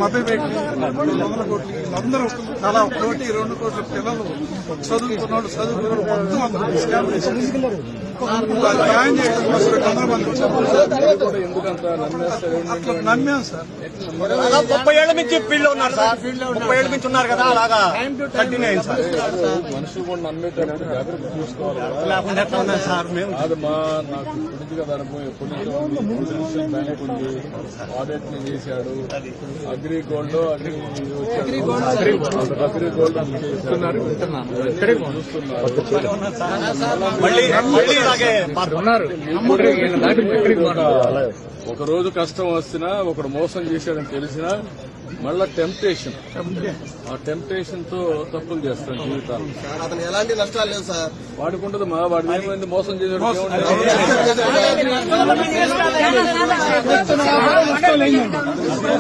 మభ్య పెట్టి 100 కోట్లు అందరూ అలా 1-2 కోట్ల పిల్లలు చదువుకున్నాడు మొత్తం స్కామ్ న్యాయం చేయడం కోసం 100 మంది అట్లా నమ్మాం సార్. 30 ఏళ్ల నుంచి ఫీల్డ్ లో ఉన్నారు సార్. 30 ఏళ్ల నుంచి ఉన్నారు కదా, అలాగా కంటిన్యూ అయింది సార్. మనుషులు కూడా నమ్మేటప్పుడు జాగ్రత్త చూసుకోవాలి. లేకుండా ఎట్లా ఉన్నారు సార్? మేము అది నాకు పొలిటికల్ అనుభవం పొలిటికల్ బ్యాంక్ ఉంది, ఆడిట్ ని చేశాడు. అగ్రి గోల్డ్ అగ్రి గోల్డ్ చూస్తున్నారు. ఒక రోజు కష్టం వస్తున్నా ఒకడు మోసం చేశాడని తెలిసినా మళ్ళా టెంప్టేషన్, ఆ టెంప్టేషన్ తో తప్పులు చేస్తాం జీవితాలు. అతను ఎలాంటి నష్టాలు లేవు సార్. వాడికి ఉంటుంది వాడి ఏమైంది మోసం చేశాడు.